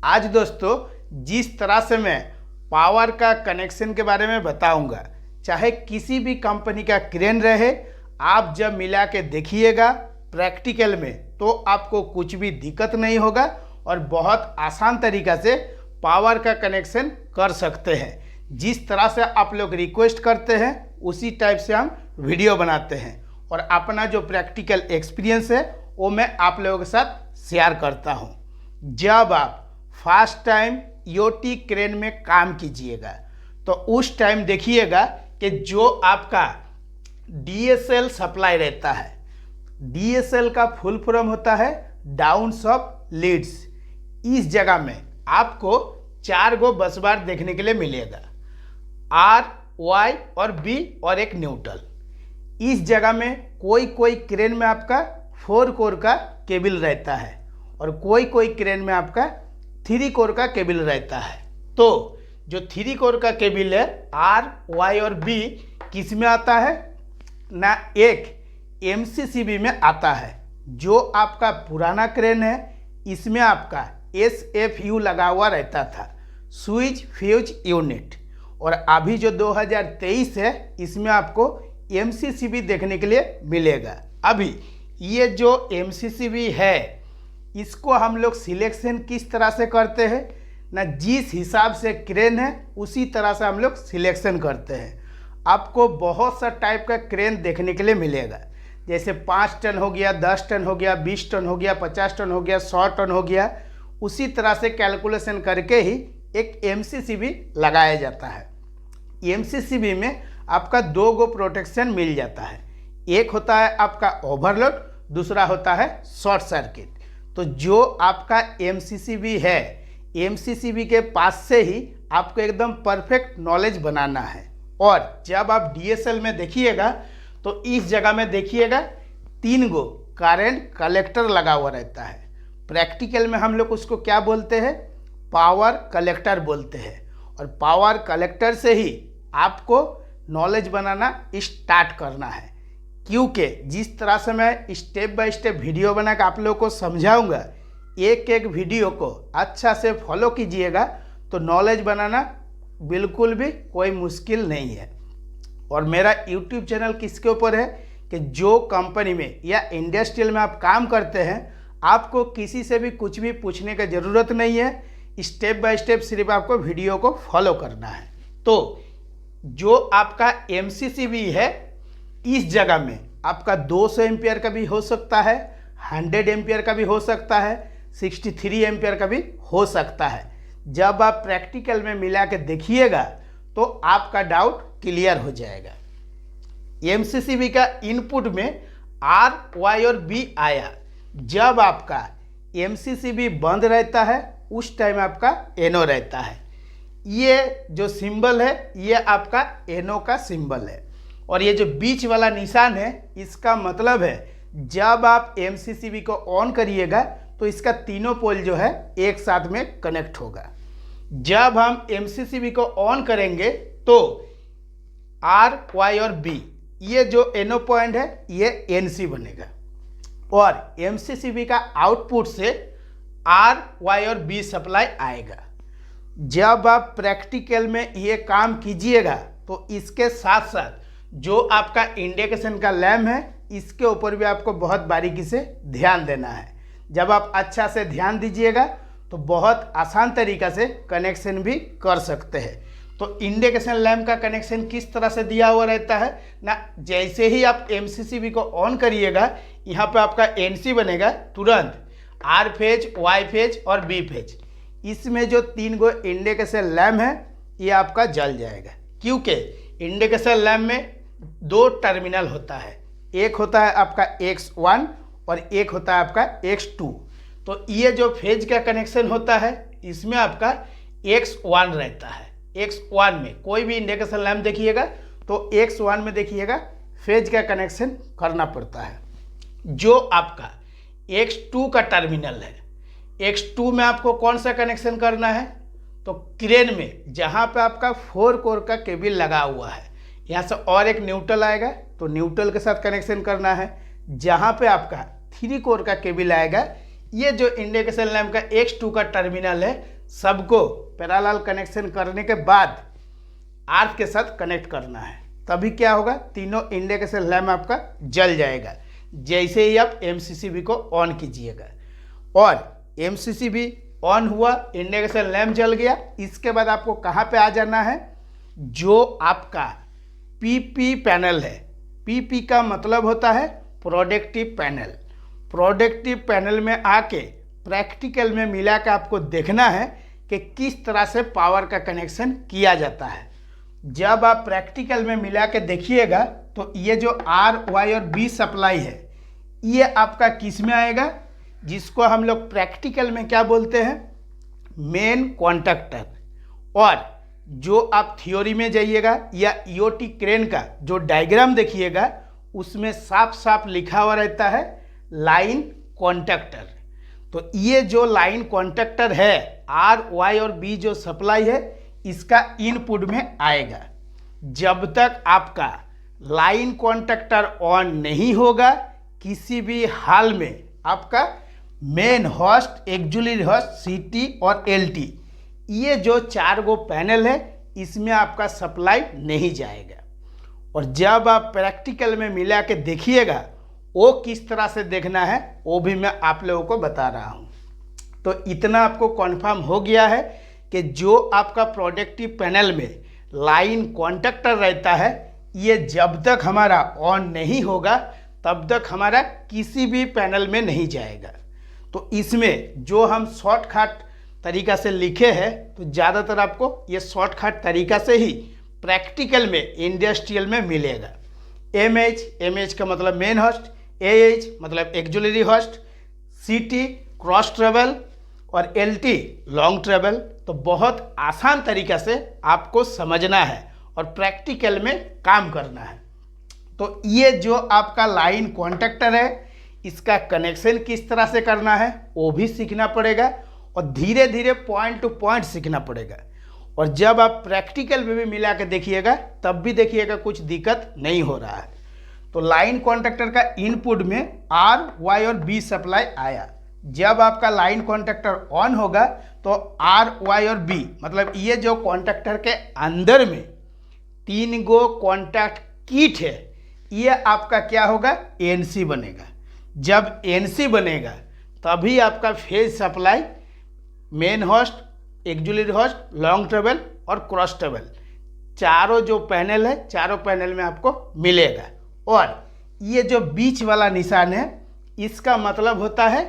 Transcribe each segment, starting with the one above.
आज दोस्तों जिस तरह से मैं पावर का कनेक्शन के बारे में बताऊंगा, चाहे किसी भी कंपनी का क्रेन रहे, आप जब मिला के देखिएगा प्रैक्टिकल में तो आपको कुछ भी दिक्कत नहीं होगा और बहुत आसान तरीक़ा से पावर का कनेक्शन कर सकते हैं। जिस तरह से आप लोग रिक्वेस्ट करते हैं उसी टाइप से हम वीडियो बनाते हैं और अपना जो प्रैक्टिकल एक्सपीरियंस है वो मैं आप लोगों के साथ शेयर करता हूँ। जब आप फर्स्ट टाइम ईओटी क्रेन में काम कीजिएगा तो उस टाइम देखिएगा कि जो आपका डीएसएल सप्लाई रहता है, डीएसएल का फुल फॉर्म होता है डाउन ऑफ लीड्स। इस जगह में आपको 4 गो बस बार देखने के लिए मिलेगा, आर, वाई और बी और एक न्यूट्रल। इस जगह में कोई क्रेन में आपका 4 कोर का केबल रहता है और कोई क्रेन में आपका 3 कोर का केबल रहता है। तो जो 3 कोर का केबल है आर, वाई और बी किस में आता है ना, एक एमसीसीबी में आता है। जो आपका पुराना क्रेन है इसमें आपका एसएफयू लगा हुआ रहता था, स्विच फ्यूज यूनिट, और अभी जो 2023 है इसमें आपको एमसीसीबी देखने के लिए मिलेगा। अभी ये जो एमसीसीबी है इसको हम लोग सिलेक्शन किस तरह से करते हैं ना, जिस हिसाब से क्रेन है उसी तरह से हम लोग सिलेक्शन करते हैं। आपको बहुत सा टाइप का क्रेन देखने के लिए मिलेगा, जैसे 5 टन हो गया, 10 टन हो गया, 20 टन हो गया, 50 टन हो गया, 100 टन हो गया। उसी तरह से कैलकुलेशन करके ही एक एमसीसीबी लगाया जाता है। एमसीसीबी में आपका 2 गो प्रोटेक्शन मिल जाता है, एक होता है आपका ओवरलोड, दूसरा होता है शॉर्ट सर्किट। तो जो आपका एमसीसीबी है, एमसीसीबी के पास से ही आपको एकदम परफेक्ट नॉलेज बनाना है। और जब आप डीएसएल में देखिएगा तो इस जगह में देखिएगा 3 गो करंट कलेक्टर लगा हुआ रहता है। प्रैक्टिकल में हम लोग उसको क्या बोलते हैं, पावर कलेक्टर बोलते हैं। और पावर कलेक्टर से ही आपको नॉलेज बनाना स्टार्ट करना है, क्योंकि जिस तरह से मैं स्टेप बाय स्टेप वीडियो बना के आप लोगों को समझाऊंगा, एक वीडियो को अच्छा से फॉलो कीजिएगा तो नॉलेज बनाना बिल्कुल भी कोई मुश्किल नहीं है। और मेरा यूट्यूब चैनल किसके ऊपर है कि जो कंपनी में या इंडस्ट्रियल में आप काम करते हैं, आपको किसी से भी कुछ भी पूछने की ज़रूरत नहीं है, स्टेप बाय स्टेप सिर्फ आपको वीडियो को फॉलो करना है। तो जो आपका एमसीसीबी है इस जगह में आपका 200 एम्पियर का भी हो सकता है, 100 एम्पियर का भी हो सकता है, 63 एम्पियर का भी हो सकता है। जब आप प्रैक्टिकल में मिला के देखिएगा तो आपका डाउट क्लियर हो जाएगा। एमसीसीबी का इनपुट में आर, वाई और बी आया। जब आपका एमसीसीबी बंद रहता है उस टाइम आपका एनो रहता है। ये जो सिंबल है ये आपका एनो का सिंबल है, और ये जो बीच वाला निशान है इसका मतलब है जब आप एमसीसीबी को ऑन करिएगा तो इसका तीनों पोल जो है एक साथ में कनेक्ट होगा। जब हम एमसीसीबी को ऑन करेंगे तो आर, वाई और बी, ये जो एनो पॉइंट है ये एनसी बनेगा, और एमसीसीबी का आउटपुट से आर, वाई और बी सप्लाई आएगा। जब आप प्रैक्टिकल में ये काम कीजिएगा तो इसके साथ साथ जो आपका इंडिकेशन का लैम्प है इसके ऊपर भी आपको बहुत बारीकी से ध्यान देना है। जब आप अच्छा से ध्यान दीजिएगा तो बहुत आसान तरीक़ा से कनेक्शन भी कर सकते हैं। तो इंडिकेशन लैम्प का कनेक्शन किस तरह से दिया हुआ रहता है ना, जैसे ही आप एमसीसीबी को ऑन करिएगा यहाँ पे आपका एनसी बनेगा, तुरंत आर फेज, वाई फेज और बी फेज, इसमें जो 3 गो इंडिकेशन लैम्प है ये आपका जल जाएगा। क्योंकि इंडिकेशन लैम्प में 2 टर्मिनल होता है, एक होता है आपका X1 और एक होता है आपका X2। तो ये जो फेज का कनेक्शन होता है इसमें आपका X1 रहता है। X1 में कोई भी इंडिकेशन लैम्प देखिएगा तो X1 में देखिएगा फेज का कनेक्शन करना पड़ता है। जो आपका X2 का टर्मिनल है, X2 में आपको कौन सा कनेक्शन करना है, तो क्रेन में जहाँ पे आपका 4 कोर का केबल लगा हुआ है यहाँ से और एक न्यूट्रल आएगा तो न्यूट्रल के साथ कनेक्शन करना है। जहाँ पे आपका 3 कोर का केबल आएगा ये जो इंडिकेशन लैंप का X2 का टर्मिनल है, सबको पैरेलल कनेक्शन करने के बाद आर्क के साथ कनेक्ट करना है, तभी क्या होगा, तीनों इंडिकेशन लैंप आपका जल जाएगा जैसे ही आप MCCB को ऑन कीजिएगा। और MCCB ऑन हुआ, इंडिकेशन लैंप जल गया। इसके बाद आपको कहाँ पे आ जाना है, जो आपका PP पैनल है, PP का मतलब होता है प्रोडक्टिव पैनल। प्रोडक्टिव पैनल में आके प्रैक्टिकल में मिला के आपको देखना है कि किस तरह से पावर का कनेक्शन किया जाता है। जब आप प्रैक्टिकल में मिला के देखिएगा तो ये जो R, Y और B सप्लाई है, ये आपका किस में आएगा, जिसको हम लोग प्रैक्टिकल में क्या बोलते हैं, मेन कॉन्टैक्टर। और जो आप थ्योरी में जाइएगा या EOT क्रेन का जो डायग्राम देखिएगा, उसमें साफ साफ लिखा हुआ रहता है लाइन कॉन्टैक्टर। तो ये जो लाइन कॉन्टैक्टर है, R, Y और B जो सप्लाई है, इसका इनपुट में आएगा। जब तक आपका लाइन कॉन्टैक्टर ऑन नहीं होगा, किसी भी हाल में आपका main host, auxiliary host, CT और LT, ये जो 4 गो पैनल है, इसमें आपका सप्लाई नहीं जाएगा। और जब आप प्रैक्टिकल में मिला के देखिएगा, वो किस तरह से देखना है वो भी मैं आप लोगों को बता रहा हूँ। तो इतना आपको कन्फर्म हो गया है कि जो आपका प्रोडक्टिव पैनल में लाइन कॉन्टैक्टर रहता है, ये जब तक हमारा ऑन नहीं होगा तब तक हमारा किसी भी पैनल में नहीं जाएगा। तो इसमें जो हम शॉर्टकट तरीका से लिखे हैं, तो ज़्यादातर आपको ये शॉर्टकट तरीका से ही प्रैक्टिकल में, इंडस्ट्रियल में मिलेगा। MH का मतलब मेन होस्ट, AH मतलब auxiliary host, CT cross travel और LT लॉन्ग ट्रेवल। तो बहुत आसान तरीका से आपको समझना है और प्रैक्टिकल में काम करना है। तो ये जो आपका लाइन कॉन्टैक्टर है, इसका कनेक्शन किस तरह से करना है वो भी सीखना पड़ेगा और धीरे धीरे पॉइंट टू पॉइंट सीखना पड़ेगा। और जब आप प्रैक्टिकल में भी मिला के देखिएगा, तब भी देखिएगा कुछ दिक्कत नहीं हो रहा है। तो लाइन कॉन्टैक्टर का इनपुट में R, Y और B सप्लाई आया। जब आपका लाइन कॉन्टैक्टर ऑन होगा तो R, Y और B मतलब ये जो कॉन्टैक्टर के अंदर में 3 गो कॉन्टैक्ट किट है, ये आपका क्या होगा, NC बनेगा। जब NC बनेगा तभी आपका phase supply main host, auxiliary host, long travel और क्रॉस ट्रेवल, चारों जो पैनल है, चारों पैनल में आपको मिलेगा। और ये जो बीच वाला निशान है, इसका मतलब होता है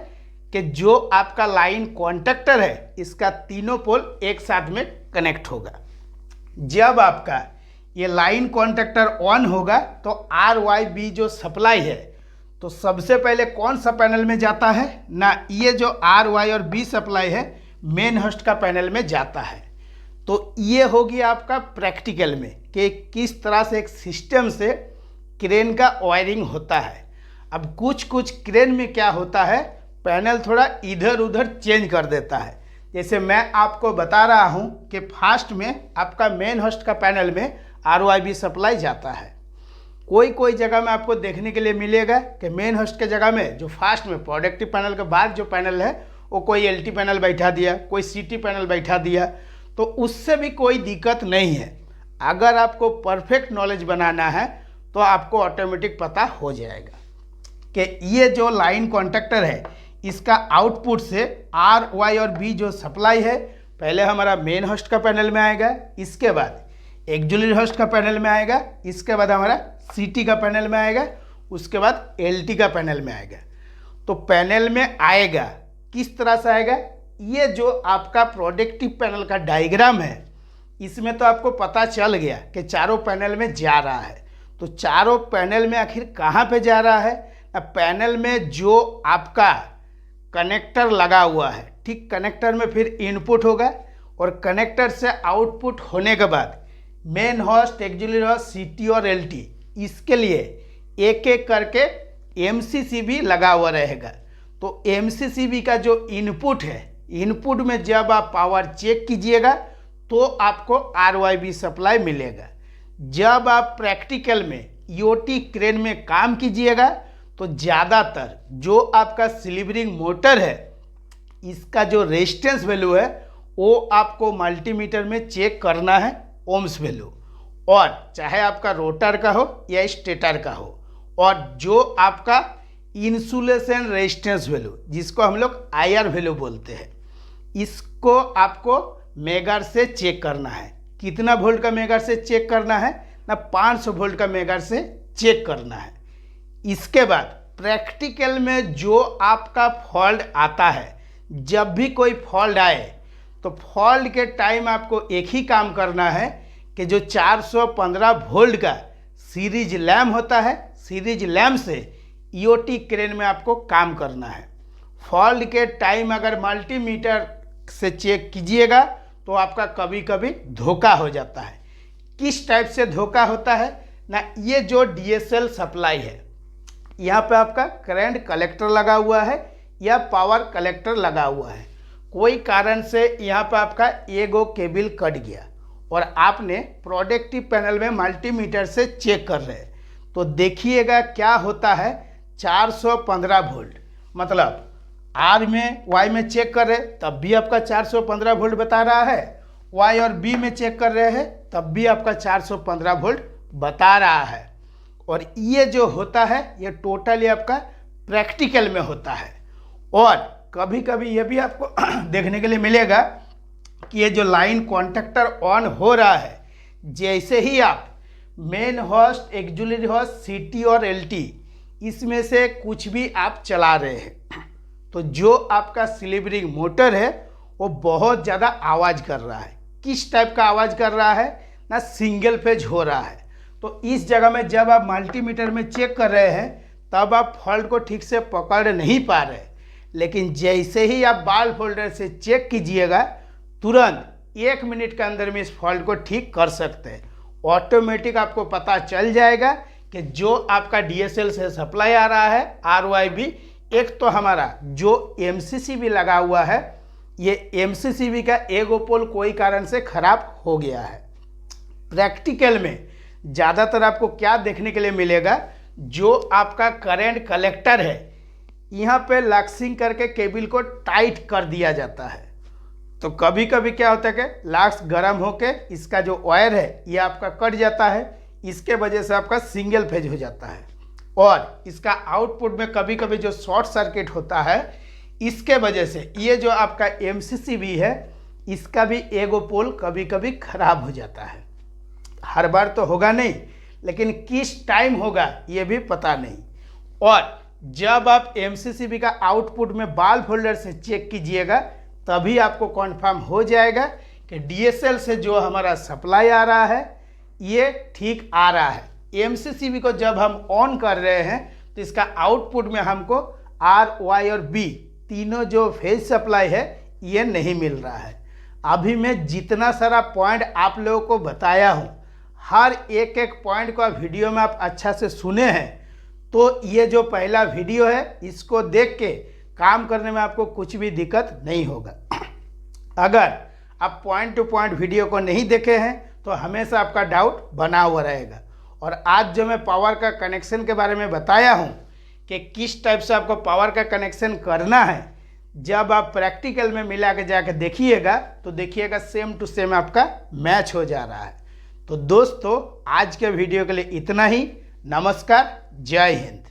कि जो आपका लाइन कॉन्टैक्टर है, इसका तीनों पोल एक साथ में कनेक्ट होगा। जब आपका ये लाइन कॉन्टैक्टर ऑन होगा तो R, Y, B जो सप्लाई है, तो सबसे पहले कौन सा पैनल में जाता है ना, ये जो R, Y और B सप्लाई है मेन होस्ट का पैनल में जाता है। तो ये होगी आपका प्रैक्टिकल में कि किस तरह से एक सिस्टम से क्रेन का वायरिंग होता है। अब कुछ क्रेन में क्या होता है, पैनल थोड़ा इधर उधर चेंज कर देता है। जैसे मैं आपको बता रहा हूँ कि फास्ट में आपका मेन होस्ट का पैनल में RYB सप्लाई जाता है। कोई जगह में आपको देखने के लिए मिलेगा कि मेन होस्ट के जगह में जो फास्ट में प्रोडक्टिव पैनल के बाद जो पैनल है, वो कोई LT पैनल बैठा दिया, कोई CT पैनल बैठा दिया। तो उससे भी कोई दिक्कत नहीं है। अगर आपको परफेक्ट नॉलेज बनाना है तो आपको ऑटोमेटिक पता हो जाएगा कि ये जो लाइन कॉन्टैक्टर है, इसका आउटपुट से R, Y और B जो सप्लाई है, पहले हमारा मेन होस्ट का पैनल में आएगा, इसके बाद एक्जुलरी होस्ट का पैनल में आएगा, इसके बाद हमारा CT का पैनल में आएगा, उसके बाद LT का पैनल में आएगा। तो पैनल में आएगा किस तरह से आएगा, ये जो आपका प्रोडक्टिव पैनल का डायग्राम है, इसमें तो आपको पता चल गया कि चारों पैनल में जा रहा है। तो चारों पैनल में आखिर कहाँ पे जा रहा है, पैनल में जो आपका कनेक्टर लगा हुआ है, ठीक कनेक्टर में फिर इनपुट होगा और कनेक्टर से आउटपुट होने के बाद main host, auxiliary host, CT और LT, इसके लिए एक एक करके MCCB लगा हुआ रहेगा। तो MCCB का जो इनपुट है, इनपुट में जब आप पावर चेक कीजिएगा तो आपको RYB सप्लाई मिलेगा। जब आप प्रैक्टिकल में EOT क्रेन में काम कीजिएगा तो ज़्यादातर जो आपका सिलिवरिंग मोटर है, इसका जो रेजिस्टेंस वैल्यू है वो आपको मल्टीमीटर में चेक करना है, ओम्स वैल्यू। और चाहे आपका रोटर का हो या स्टेटर का हो, और जो आपका इंसुलेशन रेजिस्टेंस वैल्यू जिसको हम लोग आईआर वैल्यू बोलते हैं, इसको आपको मेगार से चेक करना है। कितना वोल्ट का मेगार से चेक करना है ना, 500 वोल्ट का मेगार से चेक करना है। इसके बाद प्रैक्टिकल में जो आपका फॉल्ट आता है, जब भी कोई फॉल्ट आए तो फॉल्ट के टाइम आपको एक ही काम करना है कि जो 415 वोल्ट का सीरीज लैम्प होता है, सीरीज लैम्प से ईओटी क्रेन में आपको काम करना है। फॉल्ट के टाइम अगर मल्टीमीटर से चेक कीजिएगा तो आपका कभी कभी धोखा हो जाता है। किस टाइप से धोखा होता है ना, ये जो डीएसएल सप्लाई है, यहाँ पे आपका करंट कलेक्टर लगा हुआ है या पावर कलेक्टर लगा हुआ है, कोई कारण से यहाँ पे आपका एगो केबल कट गया और आपने प्रोडक्टिव पैनल में मल्टीमीटर से चेक कर रहे हैं, तो देखिएगा क्या होता है। 415 वोल्ट मतलब आर में वाई में चेक कर रहे हैं तब भी आपका 415 वोल्ट बता रहा है, वाई और बी में चेक कर रहे हैं तब भी आपका 415 वोल्ट बता रहा है। और ये जो होता है ये टोटली आपका प्रैक्टिकल में होता है। और कभी कभी ये भी आपको देखने के लिए मिलेगा कि ये जो लाइन कॉन्टैक्टर ऑन हो रहा है, जैसे ही आप मेन होस्ट, एक्जुलरी होस्ट, सीटी और एलटी इसमें से कुछ भी आप चला रहे हैं तो जो आपका सिलेबरिंग मोटर है वो बहुत ज़्यादा आवाज़ कर रहा है। किस टाइप का आवाज़ कर रहा है ना, सिंगल फेज हो रहा है। तो इस जगह में जब आप मल्टीमीटर में चेक कर रहे हैं तब आप फॉल्ट को ठीक से पकड़ नहीं पा रहे, लेकिन जैसे ही आप बाल फोल्डर से चेक कीजिएगा तुरंत 1 मिनट के अंदर में इस फॉल्ट को ठीक कर सकते हैं। ऑटोमेटिक आपको पता चल जाएगा कि जो आपका डीएसएल से सप्लाई आ रहा है आरवाईबी, एक तो हमारा जो एमसीसीबी लगा हुआ है, ये एमसीसीबी का एगो पोल कोई कारण से खराब हो गया है। प्रैक्टिकल में ज़्यादातर आपको क्या देखने के लिए मिलेगा, जो आपका करंट कलेक्टर है यहाँ पे लक्सिंग करके केबल को टाइट कर दिया जाता है। तो कभी कभी क्या होता है कि लक्स गर्म होके इसका जो वायर है ये आपका कट जाता है, इसके वजह से आपका सिंगल फेज हो जाता है। और इसका आउटपुट में कभी कभी जो शॉर्ट सर्किट होता है, इसके वजह से ये जो आपका एमसीसीबी है इसका भी एगो पोल कभी कभी खराब हो जाता है। हर बार तो होगा नहीं, लेकिन किस टाइम होगा ये भी पता नहीं। और जब आप एमसीसीबी का आउटपुट में बाल फोल्डर से चेक कीजिएगा तभी आपको कॉन्फर्म हो जाएगा कि डीएसएल से जो हमारा सप्लाई आ रहा है ये ठीक आ रहा है। एमसीसीबी को जब हम ऑन कर रहे हैं तो इसका आउटपुट में हमको आर, वाई और बी तीनों जो फेज सप्लाई है ये नहीं मिल रहा है। अभी मैं जितना सारा पॉइंट आप लोगों को बताया हूँ, हर एक एक पॉइंट को वीडियो में आप अच्छा से सुने हैं, तो ये जो पहला वीडियो है इसको देख के काम करने में आपको कुछ भी दिक्कत नहीं होगा। अगर आप पॉइंट टू पॉइंट वीडियो को नहीं देखे हैं तो हमेशा आपका डाउट बना हुआ रहेगा। और आज जो मैं पावर का कनेक्शन के बारे में बताया हूँ कि किस टाइप से आपको पावर का कनेक्शन करना है, जब आप प्रैक्टिकल में मिला के जाकर देखिएगा तो देखिएगा सेम टू सेम आपका मैच हो जा रहा है। तो दोस्तों आज के वीडियो के लिए इतना ही। नमस्कार, जय हिंद।